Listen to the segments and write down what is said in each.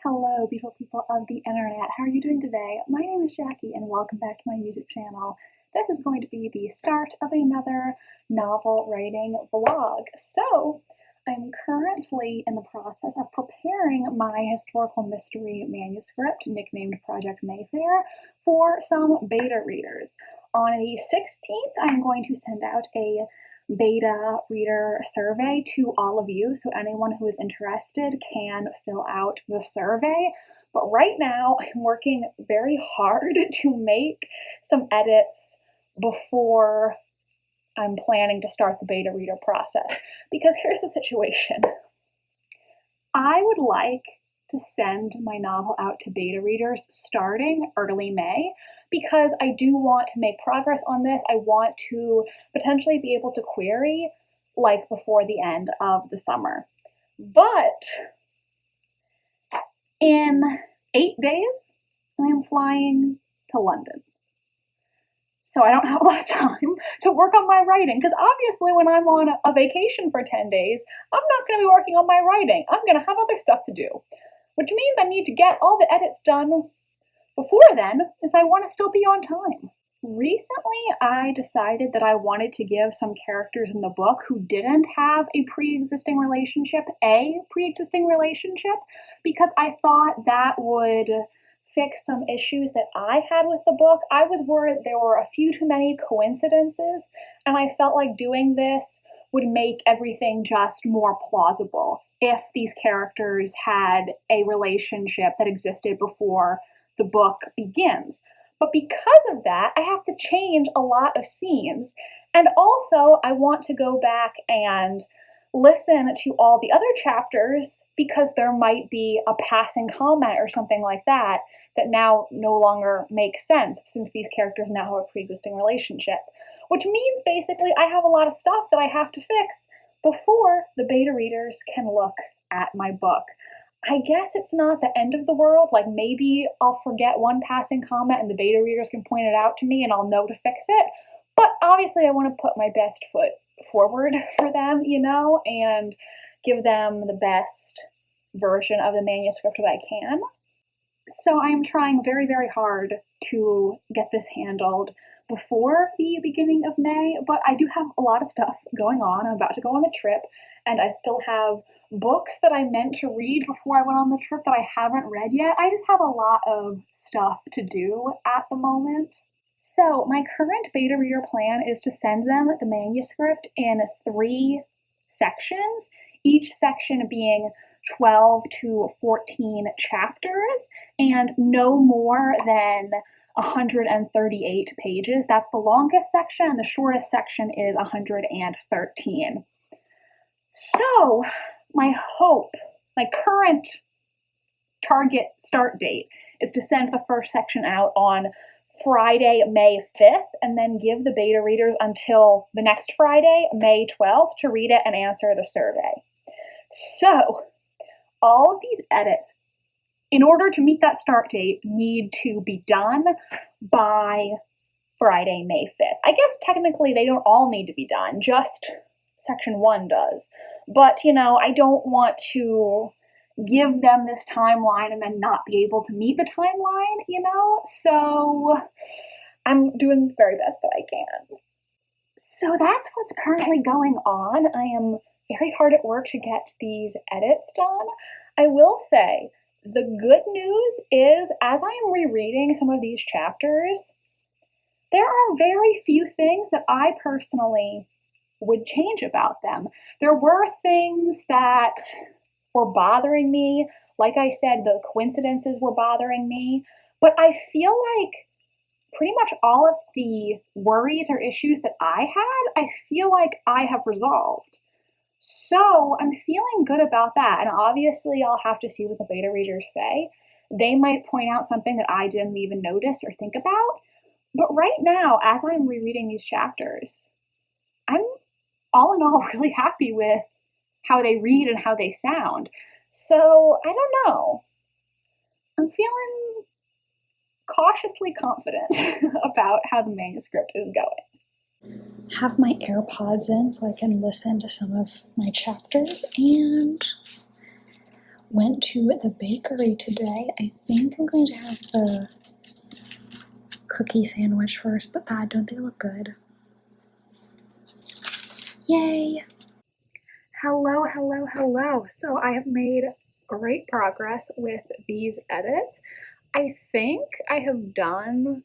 Hello, beautiful people of the internet. How are you doing today? My name is Jackie, and welcome back to my YouTube channel. This is going to be the start of another novel writing vlog. So, I'm currently in the process of preparing my historical mystery manuscript, nicknamed Project Mayfair, for some beta readers. On the 16th, I'm going to send out a beta reader survey to all of you, so anyone who is interested can fill out the survey. But right now I'm working very hard to make some edits before I'm planning to start the beta reader process, because here's the situation. I would like to send my novel out to beta readers starting early May, because I do want to make progress on this. I want to potentially be able to query like before the end of the summer. But in 8 days, I am flying to London. So I don't have a lot of time to work on my writing, because obviously when I'm on a vacation for 10 days, I'm not going to be working on my writing. I'm going to have other stuff to do, which means I need to get all the edits done before then if I want to still be on time. Recently, I decided that I wanted to give some characters in the book who didn't have a pre-existing relationship, because I thought that would fix some issues that I had with the book. I was worried there were a few too many coincidences, and I felt like doing this would make everything just more plausible if these characters had a relationship that existed before the book begins. But because of that, I have to change a lot of scenes. And also, I want to go back and listen to all the other chapters, because there might be a passing comment or something like that that now no longer makes sense, since these characters now have a pre-existing relationship. Which means basically I have a lot of stuff that I have to fix before the beta readers can look at my book. I guess it's not the end of the world. Like, maybe I'll forget one passing comment and the beta readers can point it out to me and I'll know to fix it. But obviously I want to put my best foot forward for them, and give them the best version of the manuscript that I can. So I'm trying very, very hard to get this handled before the beginning of May, but I do have a lot of stuff going on. I'm about to go on a trip, and I still have books that I meant to read before I went on the trip that I haven't read yet. I just have a lot of stuff to do at the moment. So my current beta reader plan is to send them the manuscript in 3 sections, each section being 12 to 14 chapters and no more than 138 pages. That's the longest section, and the shortest section is 113. So my current target start date is to send the first section out on Friday, May 5th, and then give the beta readers until the next Friday, May 12th, to read it and answer the survey. So, all of these edits, in order to meet that start date, need to be done by Friday, May 5th. I guess technically they don't all need to be done, just section 1 does. But, I don't want to give them this timeline and then not be able to meet the timeline, so I'm doing the very best that I can. So that's what's currently going on. I am very hard at work to get these edits done. I will say, the good news is, as I am rereading some of these chapters, there are very few things that I personally would change about them. There were things that were bothering me. Like I said, the coincidences were bothering me. But I feel like pretty much all of the worries or issues that I had, I feel like I have resolved. So I'm feeling good about that. And obviously I'll have to see what the beta readers say. They might point out something that I didn't even notice or think about. But right now, as I'm rereading these chapters, I'm all in all really happy with how they read and how they sound. So, I don't know. I'm feeling cautiously confident about how the manuscript is going. Have my AirPods in so I can listen to some of my chapters, and went to the bakery today. I think I'm going to have the cookie sandwich first, but God, don't they look good? Yay! Hello, hello, hello. So I have made great progress with these edits. I think I have done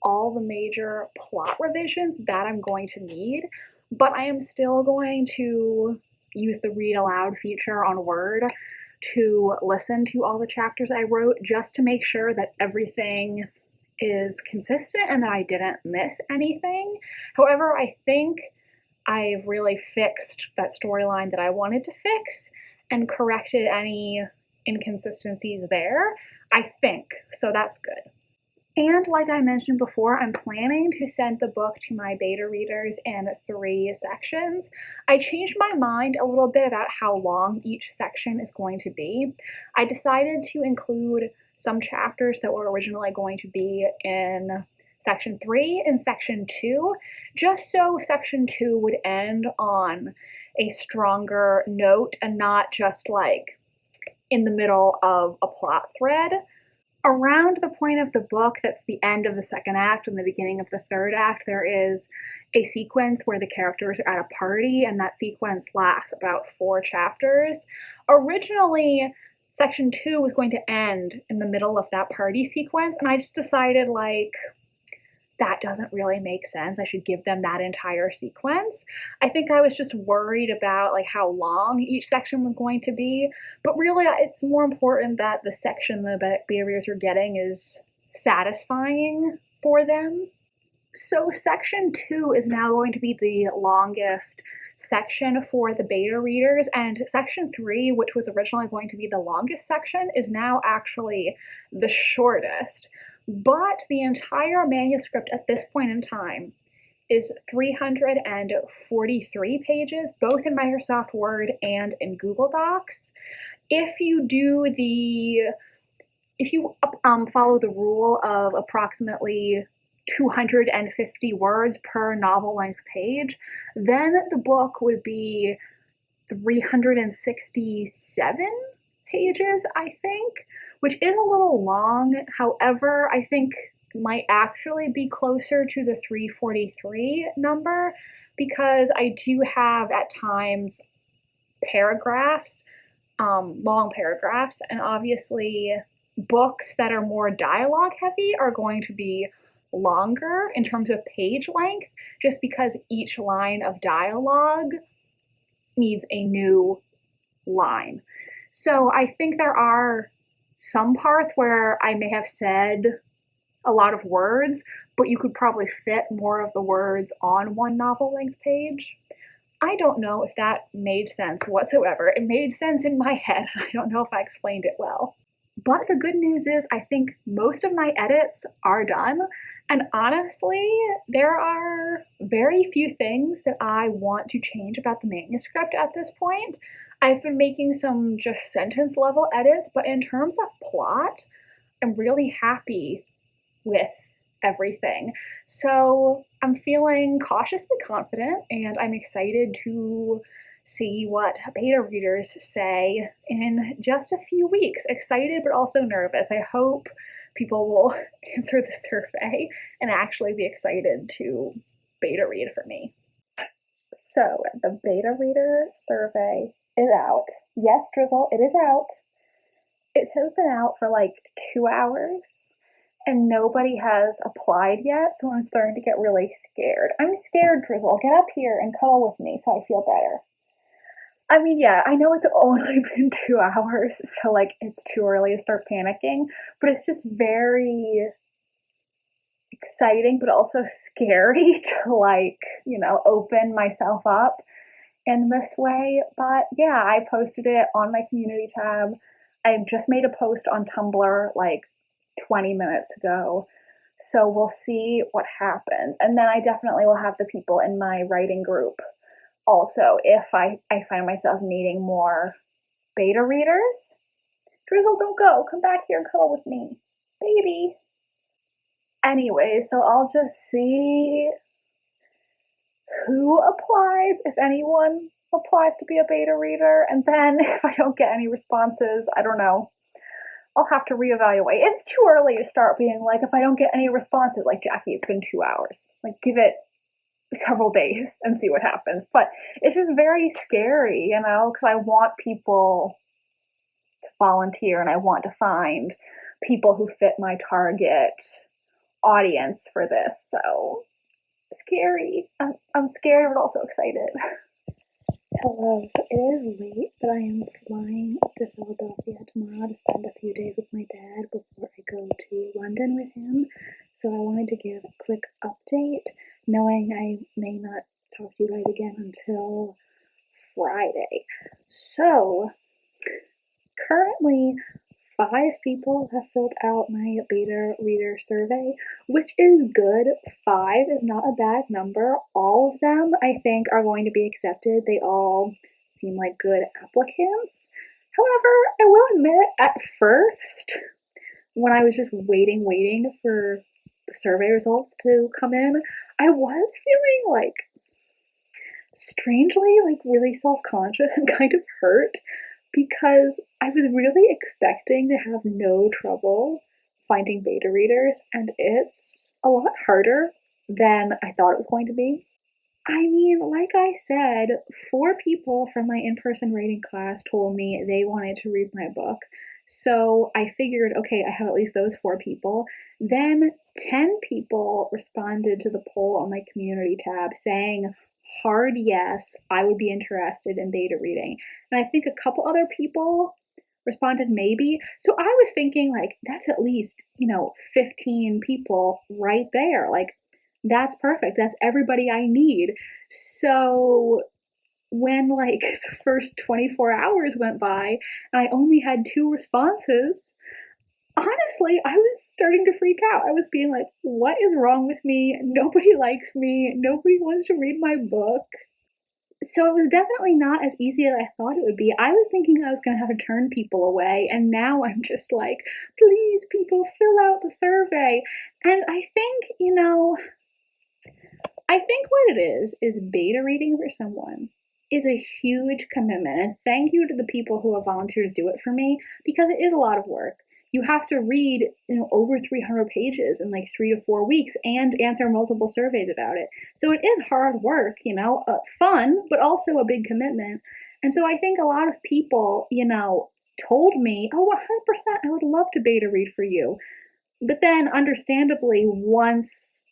all the major plot revisions that I'm going to need, but I am still going to use the read aloud feature on Word to listen to all the chapters I wrote just to make sure that everything is consistent and that I didn't miss anything. However, I think I've really fixed that storyline that I wanted to fix and corrected any inconsistencies there, I think. So that's good. And like I mentioned before, I'm planning to send the book to my beta readers in 3 sections. I changed my mind a little bit about how long each section is going to be. I decided to include some chapters that were originally going to be in Section 3 and Section 2, just so Section 2 would end on a stronger note and not just like in the middle of a plot thread. Around the point of the book that's the end of the second act and the beginning of the third act, there is a sequence where the characters are at a party, and that sequence lasts about 4 chapters. Originally, Section 2 was going to end in the middle of that party sequence, and I just decided, like, that doesn't really make sense. I should give them that entire sequence. I think I was just worried about like how long each section was going to be, but really it's more important that the section the beta readers are getting is satisfying for them. So Section 2 is now going to be the longest section for the beta readers, and Section 3, which was originally going to be the longest section, is now actually the shortest. But the entire manuscript at this point in time is 343 pages, both in Microsoft Word and in Google Docs. If you follow the rule of approximately 250 words per novel length page, then the book would be 367 pages, I think, which is a little long. However, I think it might actually be closer to the 343 number because I do have at times paragraphs, long paragraphs, and obviously books that are more dialogue heavy are going to be longer in terms of page length, just because each line of dialogue needs a new line. So I think there are some parts where I may have said a lot of words, but you could probably fit more of the words on one novel length page. I don't know if that made sense whatsoever. It made sense in my head. I don't know if I explained it well. But the good news is I think most of my edits are done. And honestly, there are very few things that I want to change about the manuscript at this point. I've been making some just sentence level edits, but in terms of plot, I'm really happy with everything. So I'm feeling cautiously confident, and I'm excited to see what beta readers say in just a few weeks. Excited, but also nervous. I hope people will answer the survey and actually be excited to beta read for me. So the beta reader survey is out. Yes, Drizzle, it is out. It has been out for like 2 hours and nobody has applied yet, so I'm starting to get really scared. I'm scared, Drizzle. Get up here and cuddle with me so I feel better. I mean, yeah, I know it's only been 2 hours, so like it's too early to start panicking, but it's just very exciting but also scary to like, open myself up in this way. But yeah, I posted it on my community tab. I just made a post on Tumblr like 20 minutes ago. So we'll see what happens. And then I definitely will have the people in my writing group also if I find myself needing more beta readers. Drizzle, don't go. Come back here and cuddle with me. Baby. Anyway, so I'll just see who applies, if anyone applies to be a beta reader. And then if I don't get any responses, I don't know. I'll have to reevaluate. It's too early to start being like, if I don't get any responses, like, Jackie, it's been 2 hours. Like, give it several days and see what happens. But it's just very scary, because I want people to volunteer and I want to find people who fit my target audience for this. So scary. I'm scared but also excited. Hello, so it is late, but I am flying to Philadelphia tomorrow to spend a few days with my dad before I go to London with him. So I wanted to give a quick update, knowing I may not talk to you guys again until Friday. So, currently, 5 people have filled out my beta reader survey, which is good. 5 is not a bad number. All of them, I think, are going to be accepted. They all seem like good applicants. However, I will admit, at first, when I was just waiting for the survey results to come in, I was feeling like strangely, like really self-conscious and kind of hurt because I was really expecting to have no trouble finding beta readers, and it's a lot harder than I thought it was going to be. I mean, like I said, 4 people from my in-person reading class told me they wanted to read my book. So I figured, okay, I have at least those 4 people. Then 10 people responded to the poll on my community tab saying, hard yes, I would be interested in beta reading. And I think a couple other people responded maybe. So I was thinking, like, that's at least, 15 people right there. Like, that's perfect. That's everybody I need. So when, like, the first 24 hours went by and I only had 2 responses, honestly, I was starting to freak out. I was being like, what is wrong with me? Nobody likes me. Nobody wants to read my book. So it was definitely not as easy as I thought it would be. I was thinking I was going to have to turn people away, and now I'm just like, please, people, fill out the survey. And I think, I think what it is beta reading for someone is a huge commitment. And thank you to the people who have volunteered to do it for me, because it is a lot of work. You have to read, over 300 pages in like 3 to 4 weeks and answer multiple surveys about it. So it is hard work, fun, but also a big commitment. And so I think a lot of people, told me, oh, 100%, I would love to beta read for you. But then, understandably, once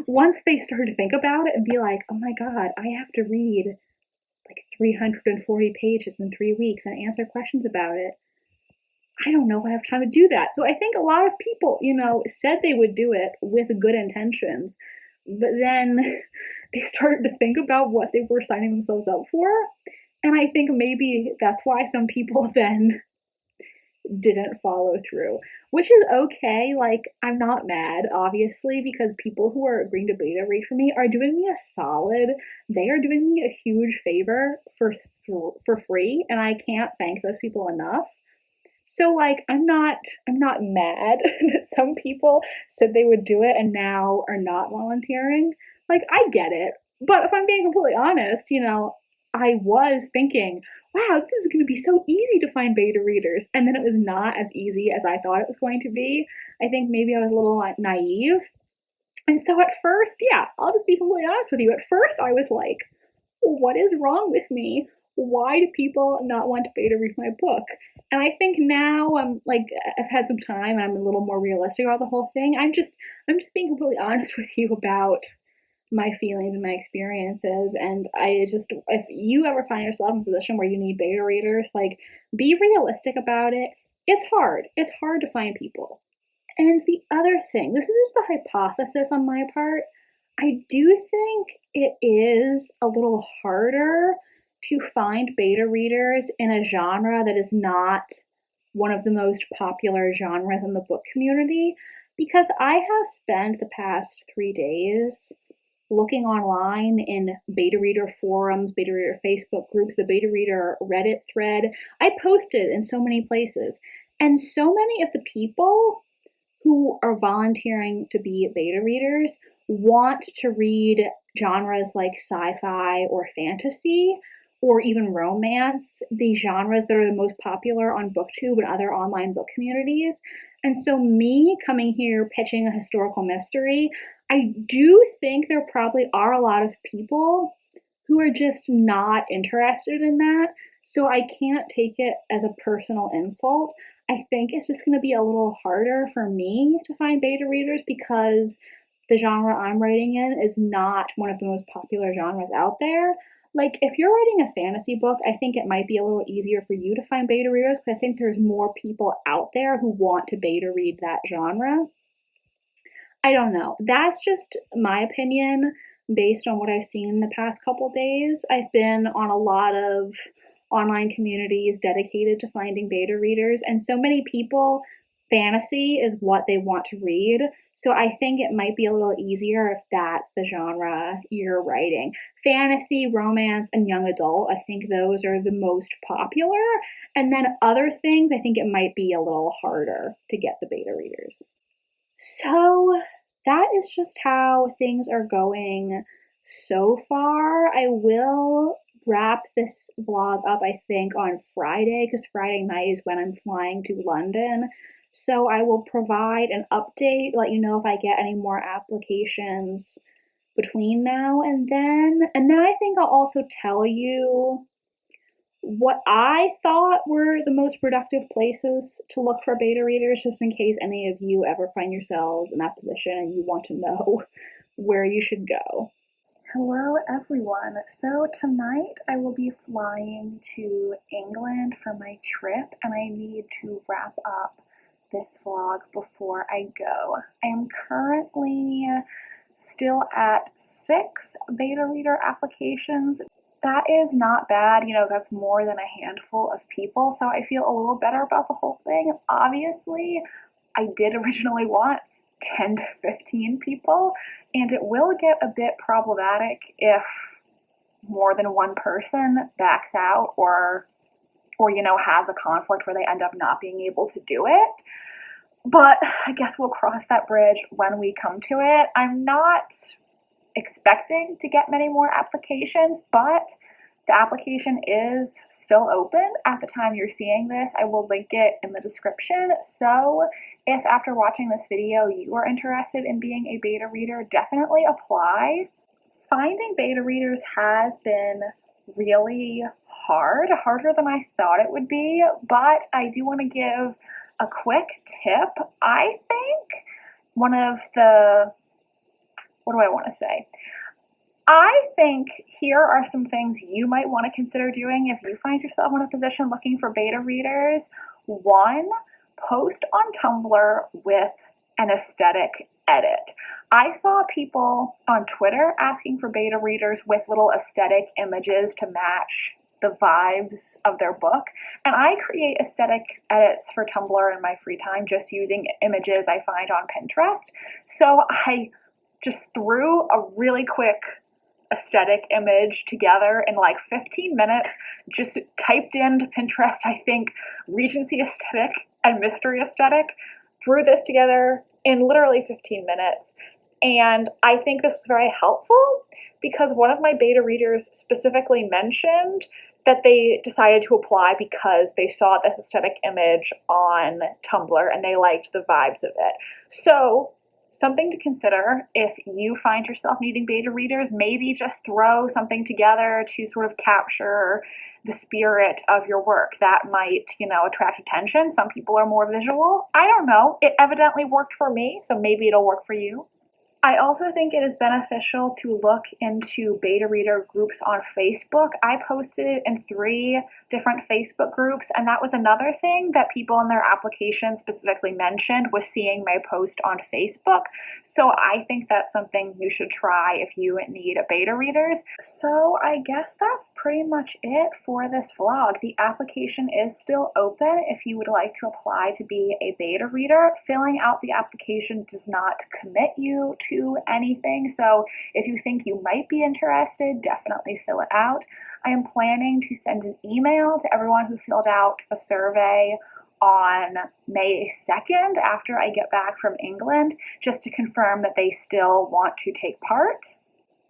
once they started to think about it and be like, oh my God, I have to read like 340 pages in 3 weeks and answer questions about it, I don't know if I have time to do that. So I think a lot of people, said they would do it with good intentions, but then they started to think about what they were signing themselves up for. And I think maybe that's why some people then didn't follow through, which is okay. Like, I'm not mad, obviously, because people who are agreeing to beta read for me are doing me a solid. They are doing me a huge favor for free, and I can't thank those people enough. So, like, I'm not mad that some people said they would do it and now are not volunteering. Like, I get it. But if I'm being completely honest, I was thinking, wow, this is going to be so easy to find beta readers. And then it was not as easy as I thought it was going to be. I think maybe I was a little naive. And so at first, yeah, I'll just be completely honest with you. At first, I was like, what is wrong with me? Why do people not want to beta read my book? And I think now I'm like, I've had some time and I'm a little more realistic about the whole thing. I'm just being completely honest with you about my feelings and my experiences. And I just, if you ever find yourself in a position where you need beta readers, like, be realistic about it. It's hard. It's hard to find people. And the other thing, this is just a hypothesis on my part, I do think it is a little harder to find beta readers in a genre that is not one of the most popular genres in the book community, because I have spent the past 3 days looking online in beta reader forums, beta reader Facebook groups, the beta reader Reddit thread. I posted in so many places, and so many of the people who are volunteering to be beta readers want to read genres like sci-fi or fantasy or even romance, the genres that are the most popular on BookTube and other online book communities. And so me coming here pitching a historical mystery, I do think there probably are a lot of people who are just not interested in that. So I can't take it as a personal insult. I think it's just going to be a little harder for me to find beta readers because the genre I'm writing in is not one of the most popular genres out there. Like, if you're writing a fantasy book, I think it might be a little easier for you to find beta readers because I think there's more people out there who want to beta read that genre. I don't know. That's just my opinion based on what I've seen in the past couple days. I've been on a lot of online communities dedicated to finding beta readers, and so many people, fantasy is what they want to read. So I think it might be a little easier if that's the genre you're writing. Fantasy, romance, and young adult, I think those are the most popular. And then other things, I think it might be a little harder to get the beta readers. So that is just how things are going so far. I will wrap this vlog up, I think, on Friday, because Friday night is when I'm flying to London. So I will provide an update, let you know if I get any more applications between now and then. And then I think I'll also tell you what I thought were the most productive places to look for beta readers, just in case any of you ever find yourselves in that position and you want to know where you should go. Hello everyone. So tonight I will be flying to England for my trip and I need to wrap up this vlog before I go. I am currently still at 6 beta reader applications. That is not bad, that's more than a handful of people, so I feel a little better about the whole thing. Obviously, I did originally want 10 to 15 people, and it will get a bit problematic if more than one person backs out or has a conflict where they end up not being able to do it. But I guess we'll cross that bridge when we come to it. I'm not expecting to get many more applications, but the application is still open at the time you're seeing this. I will link it in the description. So if after watching this video you are interested in being a beta reader, definitely apply. Finding beta readers has been really hard, harder than I thought it would be, but I do want to give a quick tip. I think one of the, what do I want to say? I think here are some things you might want to consider doing if you find yourself in a position looking for beta readers. 1, post on Tumblr with an aesthetic edit. I saw people on Twitter asking for beta readers with little aesthetic images to match the vibes of their book, and I create aesthetic edits for Tumblr in my free time just using images I find on Pinterest. So I just threw a really quick aesthetic image together in like 15 minutes, just typed into Pinterest, I think, Regency aesthetic and mystery aesthetic, threw this together in literally 15 minutes. And I think this was very helpful because one of my beta readers specifically mentioned that they decided to apply because they saw this aesthetic image on Tumblr and they liked the vibes of it. So something to consider if you find yourself needing beta readers, maybe just throw something together to sort of capture the spirit of your work. That might, attract attention. Some people are more visual. I don't know. It evidently worked for me, so maybe it'll work for you. I also think it is beneficial to look into beta reader groups on Facebook. I posted it in 3 different Facebook groups, and that was another thing that people in their application specifically mentioned was seeing my post on Facebook. So I think that's something you should try if you need beta readers. So I guess that's pretty much it for this vlog. The application is still open if you would like to apply to be a beta reader. Filling out the application does not commit you to anything, so if you think you might be interested, definitely fill it out. I am planning to send an email to everyone who filled out the survey on May 2nd after I get back from England, just to confirm that they still want to take part.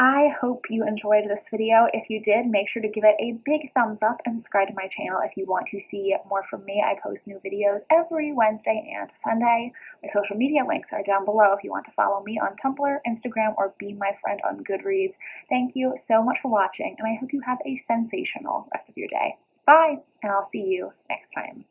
I hope you enjoyed this video. If you did, make sure to give it a big thumbs up and subscribe to my channel if you want to see more from me. I post new videos every Wednesday and Sunday. My social media links are down below if you want to follow me on Tumblr, Instagram, or be my friend on Goodreads. Thank you so much for watching, and I hope you have a sensational rest of your day. Bye, and I'll see you next time.